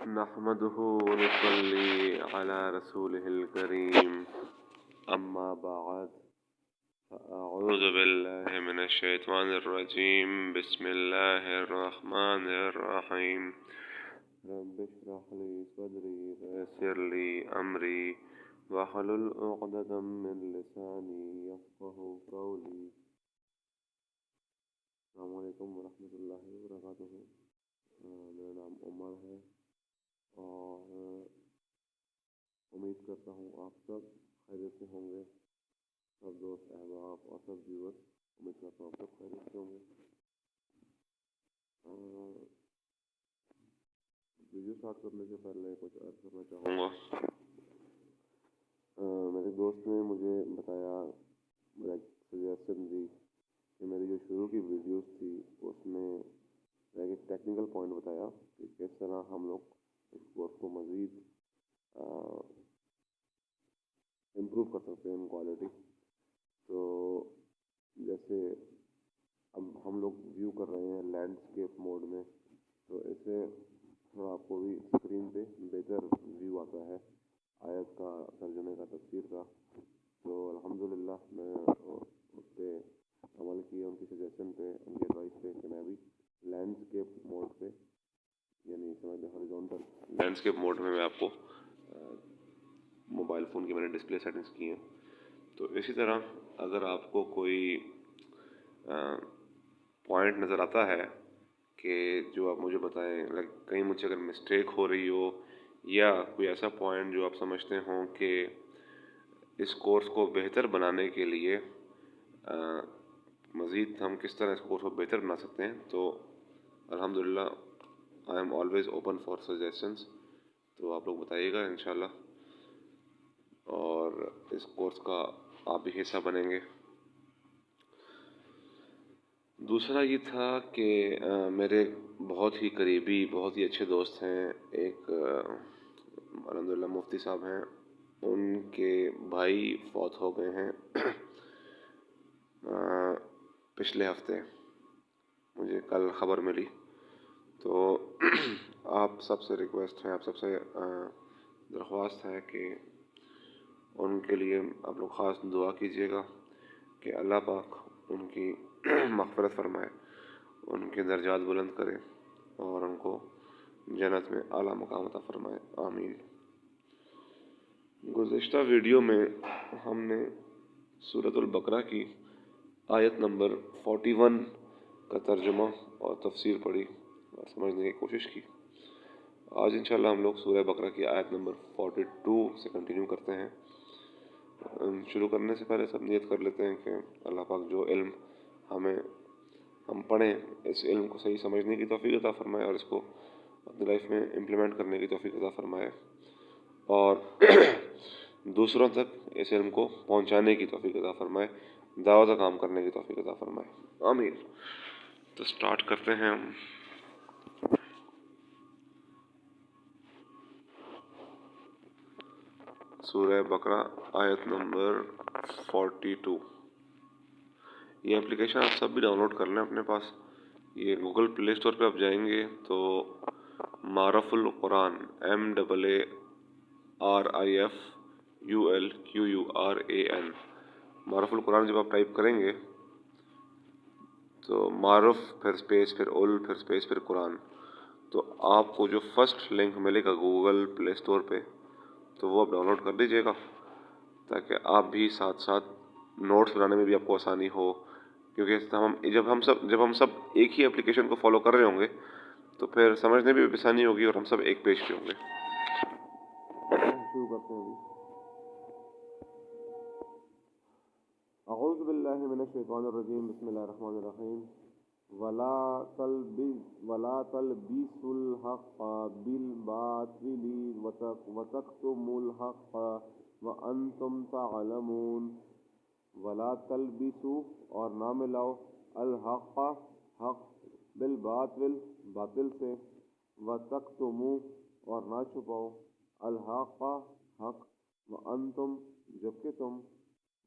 نحمده ونصلي على رسوله الكريم أما بعد فأعوذ بالله من الشيطان الرجيم بسم الله الرحمن الرحيم رب اشرح لي صدري ويسر لي أمري واحلل عقدة من لساني يفقهوا قولي السلام علیکم ورحمۃ اللہ وبرکاتہ۔ میرا نام عمر ہے اور امید کرتا ہوں آپ سب خیریت سے ہوں گے، سب دوست احباب اور سب ویورز امید کرتا ہوں آپ سب خیریت سے ہوں گے۔ ویڈیو اسٹارٹ کرنے سے پہلے کچھ عرض کرنا چاہوں گا۔ میرے دوست نے مجھے بتایا، میرا سجیشن دی کہ میری جو شروع کی ویڈیوز تھی اس میں ایک ٹیکنیکل پوائنٹ بتایا کہ کس طرح ہم لوگ اس کورس کو مزید امپروو کر سکتے ہیں ان کوالٹی۔ تو جیسے اب ہم لوگ ویو کر رہے ہیں لینڈسکیپ موڈ میں، تو اس سے تھوڑا آپ کو بھی اسکرین پہ بہتر ویو آتا ہے آیت کا، ترجمے کا، تفسیر کا۔ تو الحمدللہ میں اس پہ عمل کیا، ان کی سجیشن پہ، ان کی ایڈوائس پہ کہ میں بھی لینڈسکیپ موڈ پہ، یعنی سمجھ لیں ہاریزونٹل لینڈسکیپ موڈ میں آپ کو موبائل فون کی میں نے ڈسپلے سیٹنگز کی ہیں۔ تو اسی طرح اگر آپ کو کوئی پوائنٹ نظر آتا ہے کہ جو آپ مجھے بتائیں، کہیں مجھ سے اگر مسٹیک ہو رہی ہو یا کوئی ایسا پوائنٹ جو آپ سمجھتے ہوں کہ اس کورس کو بہتر بنانے کے لیے مزید ہم کس طرح اس کورس کو بہتر بنا سکتے ہیں، تو الحمدللہ I am always open for suggestions. تو آپ لوگ بتائیے گا انشاءاللہ، اور اس کورس کا آپ بھی حصہ بنیں گے۔ دوسرا یہ تھا کہ میرے بہت ہی قریبی، بہت ہی اچھے دوست ہیں، ایک الحمدللہ مفتی صاحب ہیں، ان کے بھائی فوت ہو گئے ہیں پچھلے ہفتے، مجھے کل خبر ملی۔ تو آپ سب سے ریکویسٹ ہے، آپ سب سے درخواست ہے کہ ان کے لیے آپ لوگ خاص دعا کیجیے گا کہ اللہ پاک ان کی مغفرت فرمائے، ان کے درجات بلند کرے اور ان کو جنت میں اعلیٰ مقام عطا فرمائے، آمین۔ گزشتہ ویڈیو میں ہم نے سورۃ البقرہ کی آیت نمبر 41 کا ترجمہ اور تفسیر پڑھی اور سمجھنے کی کوشش کی۔ آج انشاءاللہ ہم لوگ سورہ بقرہ کی آیت نمبر 42 سے کنٹینیو کرتے ہیں۔ شروع کرنے سے پہلے سب نیت کر لیتے ہیں کہ اللہ پاک جو علم ہم پڑھیں، اس علم کو صحیح سمجھنے کی توفیق عطا فرمائے اور اس کو اپنی لائف میں امپلیمنٹ کرنے کی توفیق عطا فرمائے، اور دوسروں تک اس علم کو پہنچانے کی توفیق عطا فرمائے، دعوت کا کام کرنے کی توفیق عطا فرمائے، آمین۔ تو سٹارٹ کرتے ہیں ہم۔ سورہ بقرہ آیت نمبر 42۔ یہ اپلیکیشن آپ سب بھی ڈاؤن لوڈ کر لیں اپنے پاس۔ یہ گوگل پلے اسٹور پہ آپ جائیں گے تو معرف القرآن MAARIFULQURAN معرف القرآن جب آپ ٹائپ کریں گے تو معرف پھر اسپیس پھر پھر اسپیس پھر قرآن، تو آپ کو جو فرسٹ لنک ملے گا گوگل پلے اسٹور پہ، تو وہ آپ ڈاؤن لوڈ کر لیجیے گا تاکہ آپ بھی ساتھ ساتھ نوٹس بنانے میں بھی آپ کو آسانی ہو، کیونکہ جب ہم سب ایک ہی اپلیکیشن کو فالو کر رہے ہوں گے تو پھر سمجھنے میں بھی آسانی ہوگی اور ہم سب ایک پیج پہ ہوں گے۔ شروع کرتے ہیں ابھی۔ اعوذ باللہ من الشیطان الرجیم، بسم اللہ الرحمن الرحیم۔ وَلَا تَلْبِسُوا الْحَقَّ بِالْبَاطِلِ وَتَكْتُمُوا الْحَقَّ وَأَنْتُمْ تَعْلَمُونَ۔ وَلَا تَلْبِسُوا اور نہ ملاؤ، الحق حق، بالباطل باطل سے، وَتَكْتُمُوا اور نہ چھپاؤ، الحق حق، وَأَنْتُمْ جبکہ تم،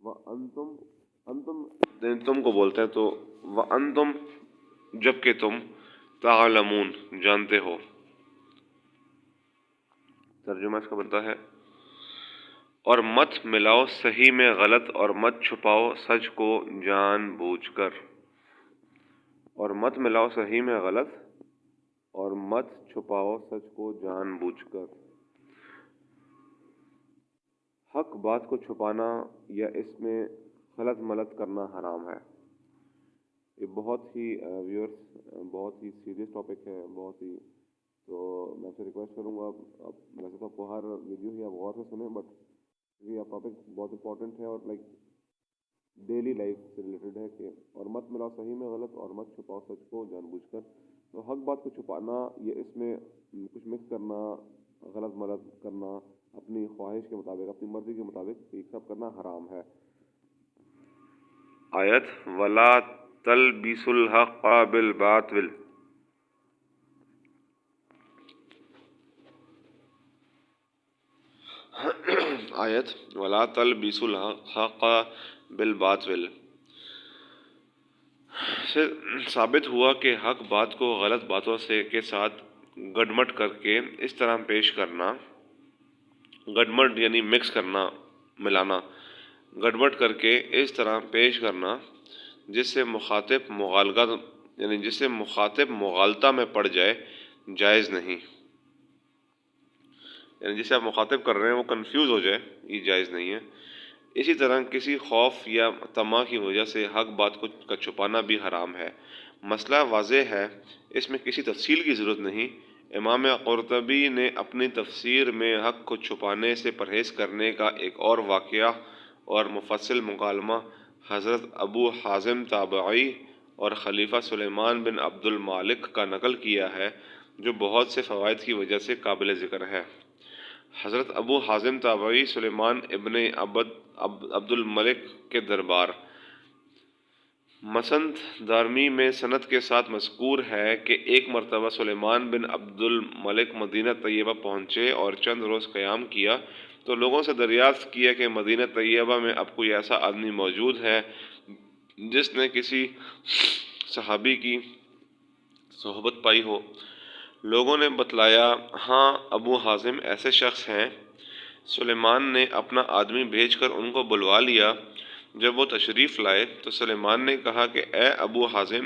وَأَنْتُمْ تم کو بولتے ہیں تو وَأَنْتُمْ جبکہ تم، تعلمون جانتے ہو۔ ترجمہ اس کا بنتا ہے، اور مت ملاؤ صحیح میں غلط، اور مت چھپاؤ سچ کو جان بوجھ کر۔ اور مت ملاؤ صحیح میں غلط، اور مت چھپاؤ سچ کو جان بوجھ کر۔ حق بات کو چھپانا یا اس میں خلط ملط کرنا حرام ہے۔ یہ بہت ہی ویورس بہت ہی سیریس ٹاپک ہے، بہت ہی، تو میں آپ سے ریکویسٹ کروں گا آپ ویسے تو آپ کو ہر ویڈیو ہی آپ غور سے سنیں، بٹ یہ ٹاپک بہت امپورٹنٹ ہے اور لائک ڈیلی لائف سے ریلیٹڈ ہے کہ اور مت ملاؤ صحیح میں غلط، اور مت چھپاؤ سچ کو جان بوجھ کر۔ تو حق بات کو چھپانا یا اس میں کچھ مکس کرنا، غلط ملط کرنا، اپنی خواہش کے مطابق، اپنی مرضی کے مطابق، یہ سب کرنا حرام ہے۔ آیت وَلَا تَلْبِسُوا الْحَقَّ بِالْبَاطِلِ۔ آیت وَلَا تَلْبِسُوا الْحَقَّ بِالْبَاطِلِ سے ثابت ہوا کہ حق بات کو غلط باتوں کے ساتھ گڈمٹ کر کے اس طرح پیش کرنا، گڈمٹ یعنی مکس کرنا، ملانا، گڈمٹ کر کے اس طرح پیش کرنا جس سے مخاطب مغالطہ میں پڑ جائے، جائز نہیں۔ یعنی جسے آپ مخاطب کر رہے ہیں وہ کنفیوز ہو جائے، یہ جائز نہیں ہے۔ اسی طرح کسی خوف یا طمع کی وجہ سے حق بات کا چھپانا بھی حرام ہے۔ مسئلہ واضح ہے، اس میں کسی تفصیل کی ضرورت نہیں۔ امام قرطبی نے اپنی تفسیر میں حق کو چھپانے سے پرہیز کرنے کا ایک اور واقعہ اور مفصل مکالمہ حضرت ابو حازم تابعی اور خلیفہ سلیمان بن عبد المالک کا نقل کیا ہے، جو بہت سے فوائد کی وجہ سے قابل ذکر ہے۔ حضرت ابو حازم تابعی سلیمان ابن عبد الملک کے دربار مسند دارمی میں سند کے ساتھ مذکور ہے کہ ایک مرتبہ سلیمان بن عبد الملک مدینہ طیبہ پہنچے اور چند روز قیام کیا تو لوگوں سے دریافت کیا کہ مدینہ طیبہ میں اب کوئی ایسا آدمی موجود ہے جس نے کسی صحابی کی صحبت پائی ہو۔ لوگوں نے بتلایا، ہاں ابو حازم ایسے شخص ہیں۔ سلیمان نے اپنا آدمی بھیج کر ان کو بلوا لیا۔ جب وہ تشریف لائے تو سلیمان نے کہا کہ اے ابو حازم،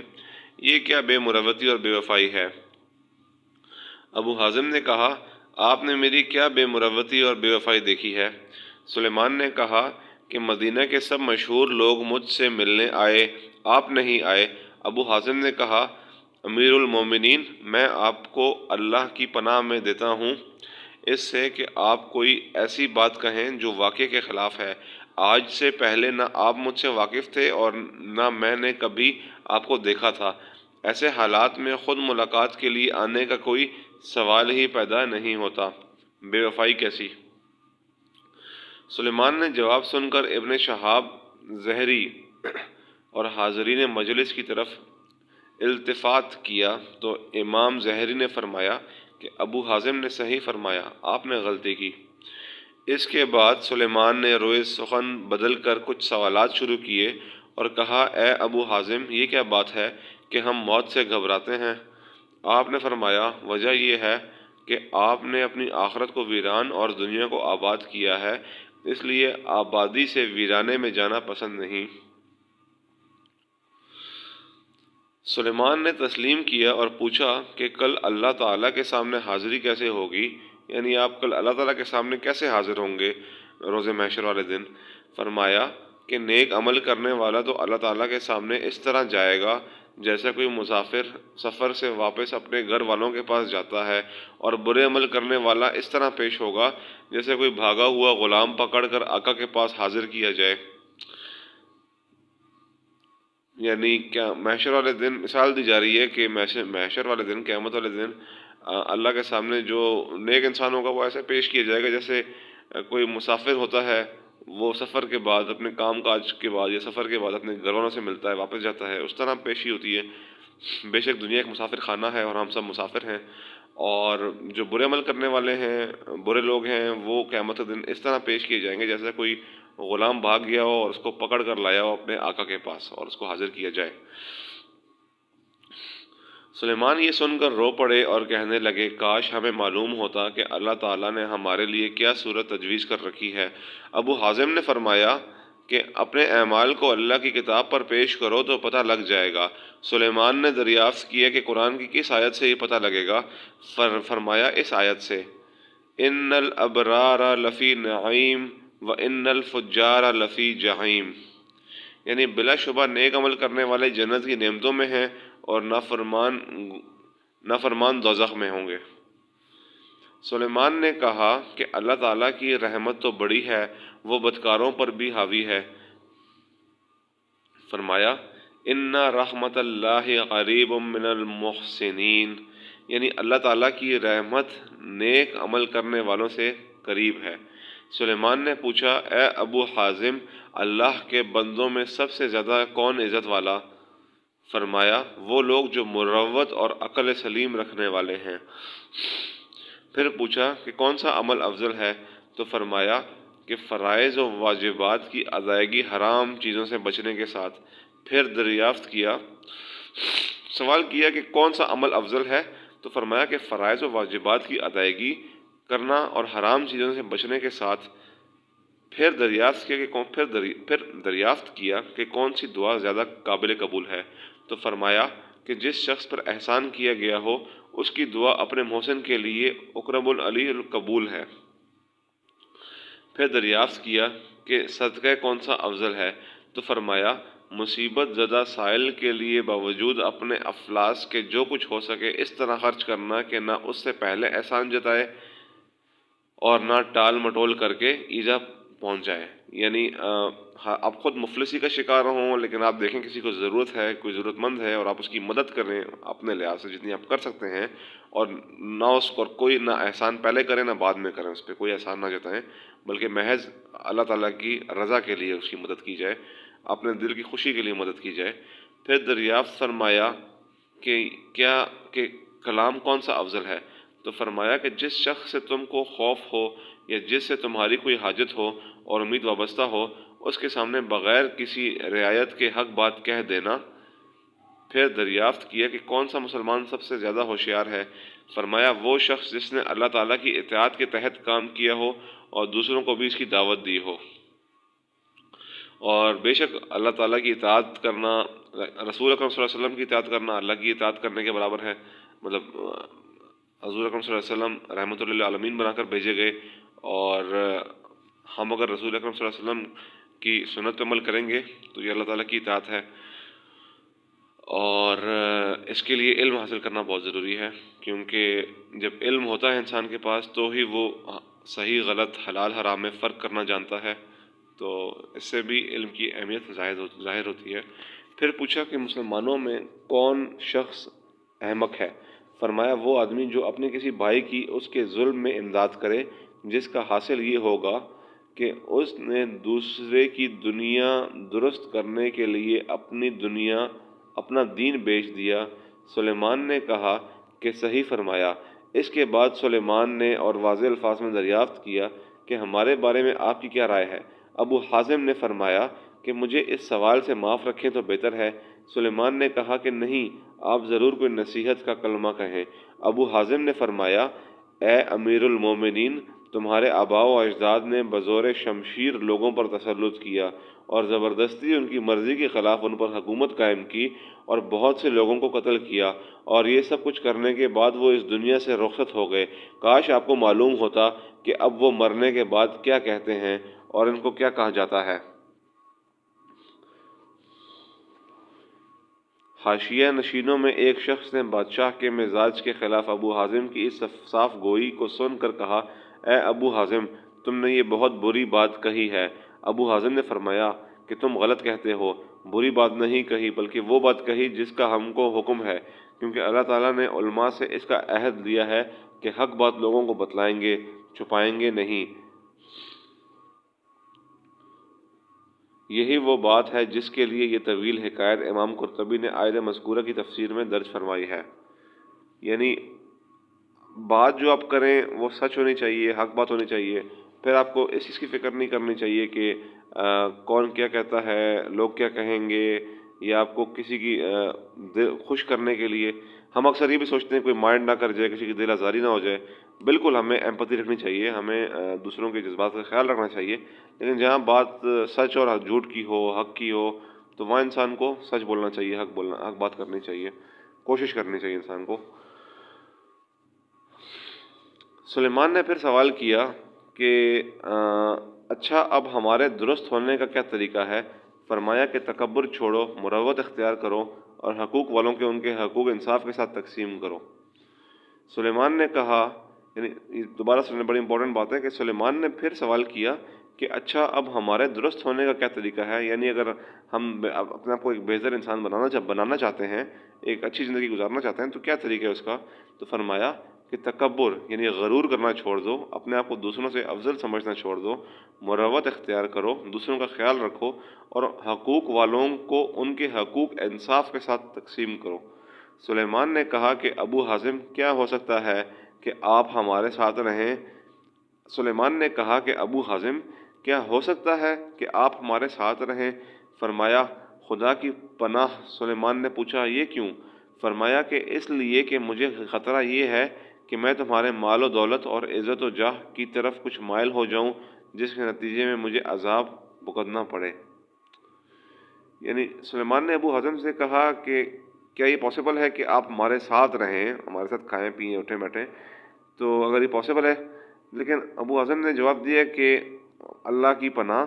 یہ کیا بے مروتی اور بے وفائی ہے؟ ابو حازم نے کہا، آپ نے میری کیا بے مروتی اور بے وفائی دیکھی ہے؟ سلیمان نے کہا کہ مدینہ کے سب مشہور لوگ مجھ سے ملنے آئے، آپ نہیں آئے۔ ابو حازم نے کہا، امیر المومنین، میں آپ کو اللہ کی پناہ میں دیتا ہوں اس سے کہ آپ کوئی ایسی بات کہیں جو واقعے کے خلاف ہے۔ آج سے پہلے نہ آپ مجھ سے واقف تھے اور نہ میں نے کبھی آپ کو دیکھا تھا۔ ایسے حالات میں خود ملاقات کے لیے آنے کا کوئی سوال ہی پیدا نہیں ہوتا، بے وفائی کیسی؟ سلیمان نے جواب سن کر ابن شہاب زہری اور حاضرین مجلس کی طرف التفات کیا تو امام زہری نے فرمایا کہ ابو حازم نے صحیح فرمایا، آپ نے غلطی کی۔ اس کے بعد سلیمان نے روئے سخن بدل کر کچھ سوالات شروع کیے اور کہا، اے ابو حازم، یہ کیا بات ہے کہ ہم موت سے گھبراتے ہیں؟ آپ نے فرمایا، وجہ یہ ہے کہ آپ نے اپنی آخرت کو ویران اور دنیا کو آباد کیا ہے، اس لیے آبادی سے ویرانے میں جانا پسند نہیں۔ سلیمان نے تسلیم کیا اور پوچھا کہ کل اللہ تعالیٰ کے سامنے حاضری کیسے ہوگی؟ یعنی آپ کل اللہ تعالیٰ کے سامنے کیسے حاضر ہوں گے روز محشر والے دن؟ فرمایا کہ نیک عمل کرنے والا تو اللہ تعالیٰ کے سامنے اس طرح جائے گا جیسا کوئی مسافر سفر سے واپس اپنے گھر والوں کے پاس جاتا ہے، اور برے عمل کرنے والا اس طرح پیش ہوگا جیسے کوئی بھاگا ہوا غلام پکڑ کر آقا کے پاس حاضر کیا جائے۔ یعنی کیا محشر والے دن مثال دی جا رہی ہے کہ محشر والے دن، قیامت والے دن اللہ کے سامنے جو نیک انسان ہوگا وہ ایسے پیش کیا جائے گا جیسے کوئی مسافر ہوتا ہے، وہ سفر کے بعد اپنے کام کاج کے بعد یا سفر کے بعد اپنے گھر والوں سے ملتا ہے، واپس جاتا ہے، اس طرح پیشی ہوتی ہے۔ بے شک دنیا ایک مسافر خانہ ہے اور ہم سب مسافر ہیں، اور جو برے عمل کرنے والے ہیں، برے لوگ ہیں، وہ قیامت کے دن اس طرح پیش کیے جائیں گے جیسے کوئی غلام بھاگ گیا ہو اور اس کو پکڑ کر لایا ہو اپنے آقا کے پاس اور اس کو حاضر کیا جائے۔ سلیمان یہ سن کر رو پڑے اور کہنے لگے کاش ہمیں معلوم ہوتا کہ اللہ تعالیٰ نے ہمارے لیے کیا صورت تجویز کر رکھی ہے۔ ابو حازم نے فرمایا کہ اپنے اعمال کو اللہ کی کتاب پر پیش کرو تو پتہ لگ جائے گا۔ سلیمان نے دریافت کیا کہ قرآن کی کس آیت سے یہ پتہ لگے گا؟ فرمایا اس آیت سے، ان الابرار لفی نعیم و ان الفجار لفی جحیم، یعنی بلا شبہ نیک عمل کرنے والے جنت کی نعمتوں میں ہیں اور نافرمان دوزخ میں ہوں گے۔ سلیمان نے کہا کہ اللہ تعالیٰ کی رحمت تو بڑی ہے، وہ بدکاروں پر بھی حاوی ہے۔ فرمایا ان رحمت اللہ قریب من المحسنین، یعنی اللہ تعالیٰ کی رحمت نیک عمل کرنے والوں سے قریب ہے۔ سلیمان نے پوچھا اے ابو حازم، اللہ کے بندوں میں سب سے زیادہ کون عزت والا؟ فرمایا وہ لوگ جو مروت اور عقل سلیم رکھنے والے ہیں۔ پھر پوچھا کہ کون سا عمل افضل ہے؟ تو فرمایا کہ فرائض و واجبات کی ادائیگی حرام چیزوں سے بچنے کے ساتھ۔ پھر دریافت کیا، سوال کیا کہ کون سا عمل افضل ہے؟ تو فرمایا کہ فرائض و واجبات کی ادائیگی کرنا اور حرام چیزوں سے بچنے کے ساتھ۔ پھر دریافت کیا کہ کون سی دعا زیادہ قابل قبول ہے؟ تو فرمایا کہ جس شخص پر احسان کیا گیا ہو اس کی دعا اپنے محسن کے لیے اقرب العلی القبول ہے۔ پھر دریافت کیا کہ صدقہ کون سا افضل ہے؟ تو فرمایا مصیبت زدہ سائل کے لیے باوجود اپنے افلاس کے جو کچھ ہو سکے اس طرح خرچ کرنا کہ نہ اس سے پہلے احسان جتائے اور نہ ٹال مٹول کر کے ایذا پہنچ جائے۔ یعنی آپ خود مفلسی کا شکار ہوں لیکن آپ دیکھیں کسی کو ضرورت ہے، کوئی ضرورت مند ہے، اور آپ اس کی مدد کریں اپنے لحاظ سے جتنی آپ کر سکتے ہیں، اور نہ اس کو کوئی نہ احسان پہلے کریں نہ بعد میں کریں، اس پہ کوئی احسان نہ جتائیں، بلکہ محض اللہ تعالیٰ کی رضا کے لیے اس کی مدد کی جائے، اپنے دل کی خوشی کے لیے مدد کی جائے۔ پھر دریافت فرمایا کہ کلام کون سا افضل ہے؟ تو فرمایا کہ جس شخص سے تم کو خوف ہو یا جس سے تمہاری کوئی حاجت ہو اور امید وابستہ ہو اس کے سامنے بغیر کسی رعایت کے حق بات کہہ دینا۔ پھر دریافت کیا کہ کون سا مسلمان سب سے زیادہ ہوشیار ہے؟ فرمایا وہ شخص جس نے اللہ تعالیٰ کی اطاعت کے تحت کام کیا ہو اور دوسروں کو بھی اس کی دعوت دی ہو۔ اور بے شک اللہ تعالیٰ کی اطاعت کرنا، رسول اکرم صلی اللہ علیہ وسلم کی اطاعت کرنا اللہ کی اطاعت کرنے کے برابر ہے۔ مطلب حضور اکرم صلی اللہ علیہ وسلم رحمۃ اللہ عالمین بنا کر بھیجے گئے، اور ہم اگر رسول اکرم صلی اللہ علیہ وسلم کی سنت پہ عمل کریں گے تو یہ اللہ تعالیٰ کی اطاعت ہے۔ اور اس کے لیے علم حاصل کرنا بہت ضروری ہے، کیونکہ جب علم ہوتا ہے انسان کے پاس تو ہی وہ صحیح غلط حلال حرام میں فرق کرنا جانتا ہے، تو اس سے بھی علم کی اہمیت ظاہر ہوتی ہے۔ پھر پوچھا کہ مسلمانوں میں کون شخص احمق ہے؟ فرمایا وہ آدمی جو اپنے کسی بھائی کی اس کے ظلم میں امداد کرے، جس کا حاصل یہ ہوگا کہ اس نے دوسرے کی دنیا درست کرنے کے لیے اپنا دین بیچ دیا۔ سلیمان نے کہا کہ صحیح فرمایا۔ اس کے بعد سلیمان نے اور واضح الفاظ میں دریافت کیا کہ ہمارے بارے میں آپ کی کیا رائے ہے؟ ابو حازم نے فرمایا کہ مجھے اس سوال سے معاف رکھیں تو بہتر ہے۔ سلیمان نے کہا کہ نہیں، آپ ضرور کوئی نصیحت کا کلمہ کہیں۔ ابو حازم نے فرمایا اے امیر المومنین، تمہارے آباء و اجداد نے بزور شمشیر لوگوں پر تسلط کیا اور زبردستی ان کی مرضی کے خلاف ان پر حکومت قائم کی اور بہت سے لوگوں کو قتل کیا، اور یہ سب کچھ کرنے کے بعد وہ اس دنیا سے رخصت ہو گئے۔ کاش آپ کو معلوم ہوتا کہ اب وہ مرنے کے بعد کیا کہتے ہیں اور ان کو کیا کہا جاتا ہے۔ حاشیہ نشینوں میں ایک شخص نے بادشاہ کے مزاج کے خلاف ابو حازم کی اس صاف گوئی کو سن کر کہا اے ابو حازم، تم نے یہ بہت بری بات کہی ہے۔ ابو حازم نے فرمایا کہ تم غلط کہتے ہو، بری بات نہیں کہی بلکہ وہ بات کہی جس کا ہم کو حکم ہے، کیونکہ اللہ تعالیٰ نے علماء سے اس کا عہد لیا ہے کہ حق بات لوگوں کو بتلائیں گے، چھپائیں گے نہیں۔ یہی وہ بات ہے جس کے لیے یہ طویل حکایت امام قرطبی نے آیت مذکورہ کی تفسیر میں درج فرمائی ہے۔ یعنی بات جو آپ کریں وہ سچ ہونی چاہیے، حق بات ہونی چاہیے، پھر آپ کو اس چیز کی فکر نہیں کرنی چاہیے کہ کون کیا کہتا ہے، لوگ کیا کہیں گے، یا آپ کو کسی کی دل خوش کرنے کے لیے، ہم اکثر یہ بھی سوچتے ہیں کوئی مائنڈ نہ کر جائے، کسی کی دل آزاری نہ ہو جائے. بالکل ہمیں ایمپتھی رکھنی چاہیے، ہمیں دوسروں کے جذبات کا خیال رکھنا چاہیے، لیکن جہاں بات سچ اور جھوٹ کی ہو، حق کی ہو، تو وہاں انسان کو سچ بولنا چاہیے، حق بات کرنی چاہیے، کوشش کرنی چاہیے انسان کو. سلیمان نے پھر سوال کیا کہ اچھا اب ہمارے درست ہونے کا کیا طریقہ ہے؟ فرمایا کہ تکبر چھوڑو، مروت اختیار کرو، اور حقوق والوں کے ان کے حقوق انصاف کے ساتھ تقسیم کرو. سلیمان نے کہا، یعنی دوبارہ سننے بڑی امپورٹنٹ بات ہے کہ سلیمان نے پھر سوال کیا کہ اچھا اب ہمارے درست ہونے کا کیا طریقہ ہے؟ یعنی اگر ہم اپنے آپ کو ایک بہتر انسان بنانا چاہتے ہیں، ایک اچھی زندگی گزارنا چاہتے ہیں، تو کیا طریقہ ہے اس کا؟ تو فرمایا کہ تکبر یعنی غرور کرنا چھوڑ دو، اپنے آپ کو دوسروں سے افضل سمجھنا چھوڑ دو، مروت اختیار کرو، دوسروں کا خیال رکھو، اور حقوق والوں کو ان کے حقوق انصاف کے ساتھ تقسیم کرو. سلیمان نے کہا کہ ابو حازم کیا ہو سکتا ہے کہ آپ ہمارے ساتھ رہیں؟ سلیمان نے کہا کہ ابو حازم کیا ہو سکتا ہے کہ آپ ہمارے ساتھ رہیں؟ فرمایا خدا کی پناہ. سلیمان نے پوچھا یہ کیوں؟ فرمایا کہ اس لیے کہ مجھے خطرہ یہ ہے کہ میں تمہارے مال و دولت اور عزت و جاہ کی طرف کچھ مائل ہو جاؤں، جس کے نتیجے میں مجھے عذاب بھگتنا پڑے. یعنی سلیمان نے ابو حازم سے کہا کہ کیا یہ پاسبل ہے کہ آپ ہمارے ساتھ رہیں، ہمارے ساتھ کھائیں پئیں اٹھیں بیٹھیں؟ تو اگر یہ پاسبل ہے، لیکن ابو حازم نے جواب دیا کہ اللہ کی پناہ،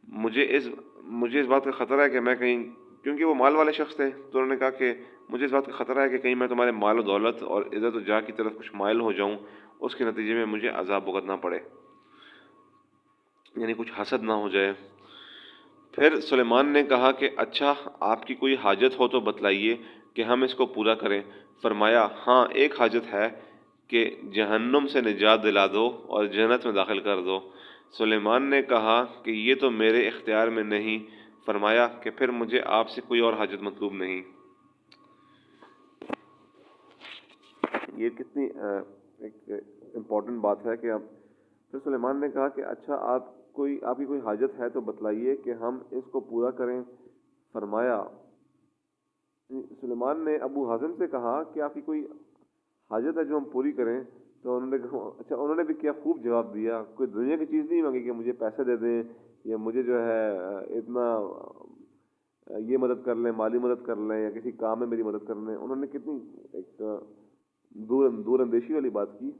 مجھے اس بات کا خطرہ ہے کہ میں کہیں، کیونکہ وہ مال والے شخص تھے، تو انہوں نے کہا کہ مجھے اس بات کا خطرہ ہے کہ کہیں میں تمہارے مال و دولت اور عزت و جاہ کی طرف کچھ مائل ہو جاؤں، اس کے نتیجے میں مجھے عذاب بھگتنا پڑے، یعنی کچھ حسد نہ ہو جائے. پھر سلیمان نے کہا کہ اچھا آپ کی کوئی حاجت ہو تو بتلائیے کہ ہم اس کو پورا کریں. فرمایا ہاں ایک حاجت ہے کہ جہنم سے نجات دلا دو اور جنت میں داخل کر دو. سلیمان نے کہا کہ یہ تو میرے اختیار میں نہیں. فرمایا کہ پھر مجھے آپ سے کوئی اور حاجت مطلوب نہیں. یہ کتنی ایک امپورٹنٹ بات ہے کہ پھر سلیمان نے کہا کہ اچھا آپ کی کوئی حاجت ہے تو بتلائیے کہ ہم اس کو پورا کریں. فرمایا، سلیمان نے ابو حازم سے کہا کہ آپ کی کوئی حاجت ہے جو ہم پوری کریں؟ تو انہوں نے کہا اچھا، انہوں نے بھی کیا خوب جواب دیا، کوئی دنیا کی چیز نہیں مانگی کہ مجھے پیسے دے دیں یا مجھے جو ہے اتنا یہ مدد کر لیں، مالی مدد کر لیں، یا کسی کام میں میری مدد کر لیں. انہوں نے کتنی ایک دور اندیشی والی بات کی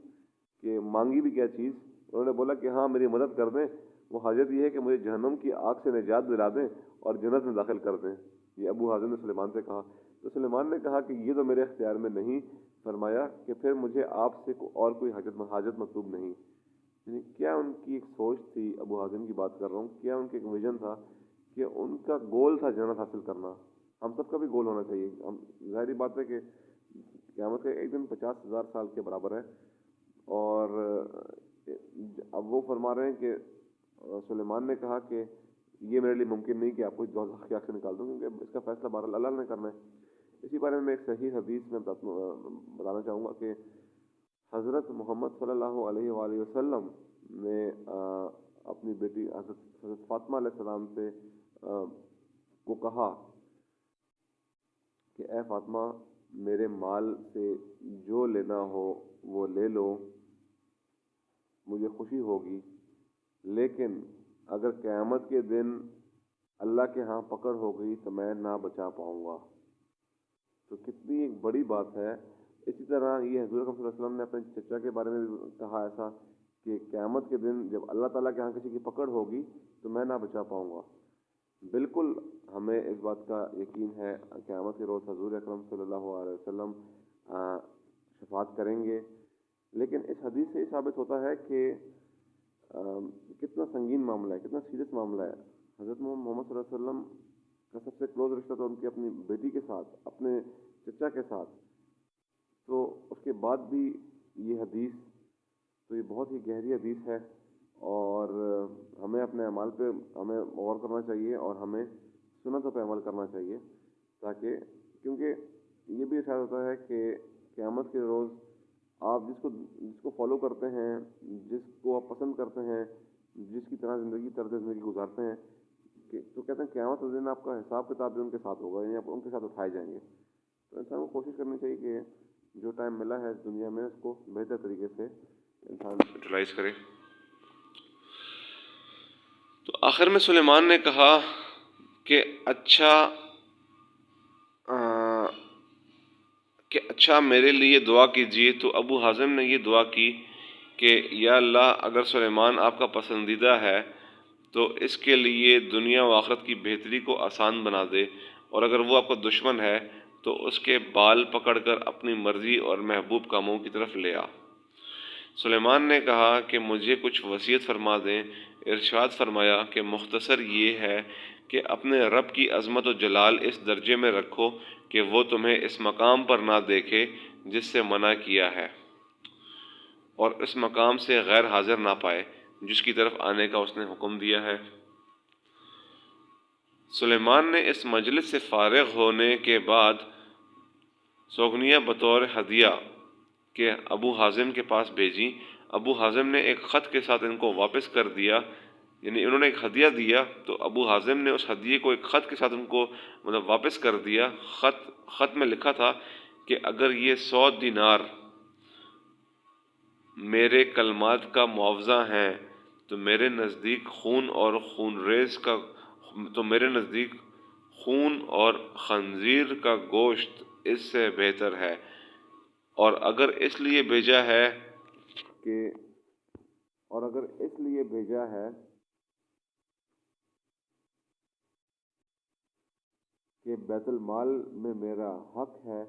کہ مانگی بھی کیا چیز. انہوں نے بولا کہ ہاں میری مدد کر دیں، وہ حاجت یہ ہے کہ مجھے جہنم کی آگ سے نجات دلا دیں اور جنت میں داخل کر دیں. یہ ابو حازم نے سلیمان سے کہا. تو سلیمان نے کہا کہ یہ تو میرے اختیار میں نہیں. فرمایا کہ پھر مجھے آپ سے اور کوئی حاجت مطلوب نہیں. یعنی کیا ان کی ایک سوچ تھی، ابو حازم کی بات کر رہا ہوں، کیا ان کا ایک ویژن تھا کہ ان کا گول تھا جنت حاصل کرنا. ہم سب کا بھی گول ہونا چاہیے. ظاہری بات ہے کہ قیامت کا ایک دن 50,000 سال کے برابر ہے، اور اب وہ فرما رہے ہیں کہ سلیمان نے کہا کہ یہ میرے لیے ممکن نہیں کہ آپ کو دوزخ کی آگ سے نکال دوں، کیونکہ اس کا فیصلہ بہرحال اللہ نے کرنا ہے. اسی بارے میں ایک صحیح حدیث میں بتانا چاہوں گا کہ حضرت محمد صلی اللہ علیہ وآلہ وسلم نے اپنی بیٹی حضرت فاطمہ علیہ السلام سے کو کہا کہ اے فاطمہ، میرے مال سے جو لینا ہو وہ لے لو، مجھے خوشی ہوگی، لیکن اگر قیامت کے دن اللہ کے ہاں پکڑ ہو گئی تو میں نہ بچا پاؤں گا. تو کتنی ایک بڑی بات ہے. اسی طرح یہ حضور صلی اللہ علیہ وسلم نے اپنے چچا کے بارے میں بھی کہا ایسا کہ قیامت کے دن جب اللہ تعالیٰ کے ہاں کسی کی پکڑ ہوگی تو میں نہ بچا پاؤں گا. بالکل ہمیں اس بات کا یقین ہے قیامت کے روز حضور اکرم صلی اللہ علیہ وسلم شفاعت کریں گے. لیکن اس حدیث سے یہ ثابت ہوتا ہے کہ کتنا سنگین معاملہ ہے، کتنا سیریس معاملہ ہے. حضرت محمد صلی اللہ علیہ وسلم کا سب سے کلوز رشتہ تو ان کی اپنی بیٹی کے ساتھ، اپنے چچا کے ساتھ. تو اس کے بعد بھی یہ حدیث، تو یہ بہت ہی گہری حدیث ہے، اور ہمیں اپنے اعمال پہ ہمیں غور کرنا چاہیے اور ہمیں سنتوں پہ عمل کرنا چاہیے، تاکہ کیونکہ یہ بھی ارشاد ہوتا ہے کہ قیامت کے روز آپ جس کو فالو کرتے ہیں، جس کو آپ پسند کرتے ہیں، جس کی طرح طرز زندگی گزارتے ہیں، تو کہتے ہیں قیامت کے دن آپ کا حساب کتاب بھی ان کے ساتھ ہوگا، یعنی آپ ان کے ساتھ اٹھائے جائیں گے. تو انسان کو کوشش کرنی چاہیے کہ جو ٹائم ملا ہے دنیا میں اس کو بہتر طریقے سے انسان یوٹیلائز کرے. تو آخر میں سلیمان نے کہا کہ اچھا میرے لیے دعا کیجیے. تو ابو حازم نے یہ دعا کی کہ یا اللہ، اگر سلیمان آپ کا پسندیدہ ہے تو اس کے لیے دنیا و آخرت کی بہتری کو آسان بنا دے، اور اگر وہ آپ کا دشمن ہے تو اس کے بال پکڑ کر اپنی مرضی اور محبوب کاموں کی طرف لے آ. سلیمان نے کہا کہ مجھے کچھ وصیت فرما دیں. ارشاد فرمایا کہ مختصر یہ ہے کہ اپنے رب کی عظمت و جلال اس درجے میں رکھو کہ وہ تمہیں اس مقام پر نہ دیکھے جس سے منع کیا ہے، اور اس مقام سے غیر حاضر نہ پائے جس کی طرف آنے کا اس نے حکم دیا ہے. سلیمان نے اس مجلس سے فارغ ہونے کے بعد سوگنیاں بطور ہدیہ کے ابو حازم کے پاس بھیجی. ابو حازم نے ایک خط کے ساتھ ان کو واپس کر دیا، یعنی انہوں نے ایک ہدیہ دیا تو ابو حازم نے اس ہدیے کو ایک خط کے ساتھ ان کو واپس کر دیا. خط میں لکھا تھا کہ اگر یہ 100 دینار میرے کلمات کا معاوضہ ہیں تو میرے نزدیک خون اور خنزیر کا گوشت اس سے بہتر ہے، اور اگر اس لیے بھیجا ہے کہ بیت المال میں میرا حق ہے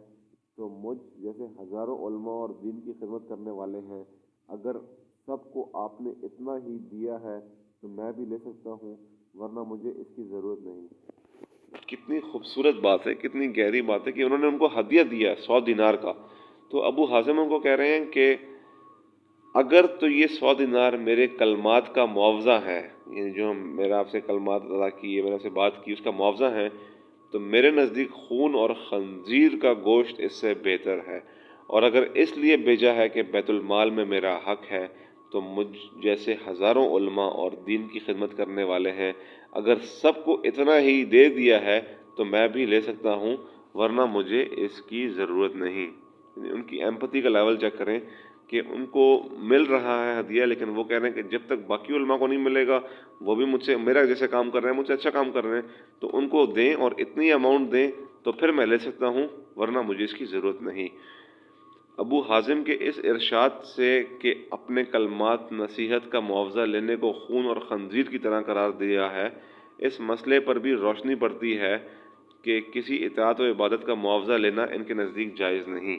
تو مجھ جیسے ہزاروں علماء اور دین کی خدمت کرنے والے ہیں، اگر سب کو آپ نے اتنا ہی دیا ہے تو میں بھی لے سکتا ہوں، ورنہ مجھے اس کی ضرورت نہیں. کتنی خوبصورت بات ہے، کتنی گہری بات ہے کہ انہوں نے ان کو ہدیہ دیا 100 دینار کا. تو ابو حازم ان کو کہہ رہے ہیں کہ اگر تو یہ 100 دینار میرے کلمات کا معاوضہ ہے، یعنی جو میرا آپ سے کلمات ادا کیے، میں نے آپ سے بات کی، اس کا معاوضہ ہے، تو میرے نزدیک خون اور خنزیر کا گوشت اس سے بہتر ہے، اور اگر اس لیے بھیجا ہے کہ بیت المال میں میرا حق ہے تو مجھ جیسے ہزاروں علماء اور دین کی خدمت کرنے والے ہیں، اگر سب کو اتنا ہی دے دیا ہے تو میں بھی لے سکتا ہوں، ورنہ مجھے اس کی ضرورت نہیں. ان کی ایمپتھی کا لیول چیک کریں کہ ان کو مل رہا ہے ہدیہ، لیکن وہ کہہ رہے ہیں کہ جب تک باقی علماء کو نہیں ملے گا، وہ بھی مجھ سے میرا جیسے کام کر رہے ہیں، مجھ سے اچھا کام کر رہے ہیں، تو ان کو دیں اور اتنی اماؤنٹ دیں تو پھر میں لے سکتا ہوں، ورنہ مجھے اس کی ضرورت نہیں. ابو حازم کے اس ارشاد سے کہ اپنے کلمات نصیحت کا معاوضہ لینے کو خون اور خنزیر کی طرح قرار دیا ہے، اس مسئلے پر بھی روشنی پڑتی ہے کہ کسی اطاعت و عبادت کا معاوضہ لینا ان کے نزدیک جائز نہیں.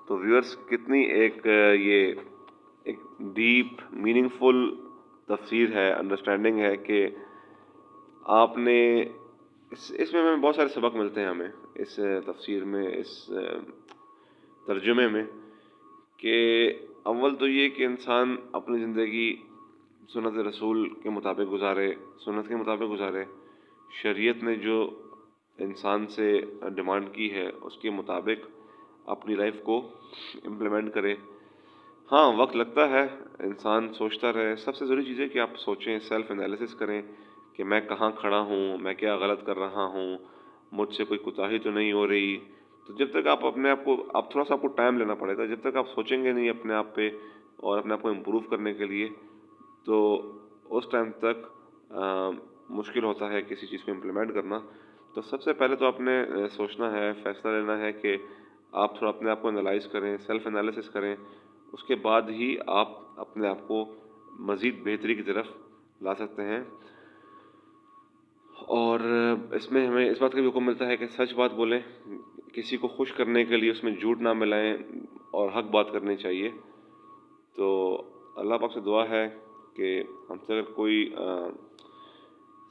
تو ویورز، کتنی ایک ڈیپ میننگ فل تفسیر ہے، انڈرسٹینڈنگ ہے کہ آپ نے اس میں ہمیں بہت سارے سبق ملتے ہیں ہمیں اس تفسیر میں، اس ترجمے میں، کہ اول تو یہ کہ انسان اپنی زندگی سنت رسول کے مطابق گزارے، سنت کے مطابق گزارے، شریعت نے جو انسان سے ڈیمانڈ کی ہے اس کے مطابق اپنی لائف کو امپلیمنٹ کرے. ہاں، وقت لگتا ہے، انسان سوچتا رہے. سب سے ضروری چیز ہے کہ آپ سوچیں، سیلف انالیسس کریں کہ میں کہاں کھڑا ہوں، میں کیا غلط کر رہا ہوں، مجھ سے کوئی کوتاہی تو نہیں ہو رہی. تو جب تک آپ تھوڑا سا آپ کو ٹائم لینا پڑے گا، جب تک آپ سوچیں گے نہیں اپنے آپ پہ اور اپنے آپ کو امپروو کرنے کے لیے، تو اس ٹائم تک مشکل ہوتا ہے کسی چیز کو امپلیمنٹ کرنا. تو سب سے پہلے تو آپ نے سوچنا ہے، فیصلہ لینا ہے کہ آپ تھوڑا اپنے آپ کو انالائز کریں، سیلف انالیسس کریں. اس کے بعد ہی آپ اپنے آپ کو مزید بہتری کی طرف لا سکتے ہیں. اور اس میں ہمیں اس بات کا بھی حکم ملتا ہے کہ سچ بات بولیں، کسی کو خوش کرنے کے لیے اس میں جھوٹ نہ ملائیں اور حق بات کرنی چاہیے. تو اللہ پاک سے دعا ہے کہ ہم سے اگر کوئی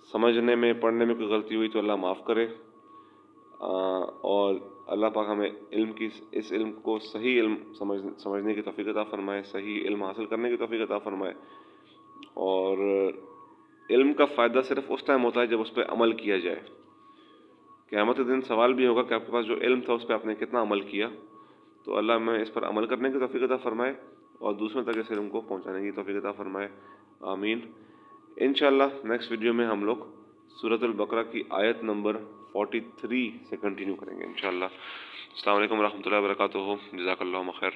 سمجھنے میں، پڑھنے میں کوئی غلطی ہوئی تو اللہ معاف کرے، اور اللہ پاک ہمیں اس علم کو صحیح علم سمجھنے کی توفیق عطا فرمائے، صحیح علم حاصل کرنے کی توفیق عطا فرمائے. اور علم کا فائدہ صرف اس ٹائم ہوتا ہے جب اس پہ عمل کیا جائے. قیامت کے دن سوال بھی ہوگا کہ آپ کے پاس جو علم تھا اس پہ آپ نے کتنا عمل کیا. تو اللہ ہمیں اس پر عمل کرنے کی توفیق عطا فرمائے اور دوسروں تک اس علم کو پہنچانے کی توفیق عطا فرمائے. آمین. انشاءاللہ نیکسٹ ویڈیو میں ہم لوگ سورۃ البقرہ کی آیت نمبر 43 سے کنٹینیو کریں گے انشاءاللہ۔ السلام علیکم ورحمۃ اللہ وبرکاتہ، جزاک اللہ خیر۔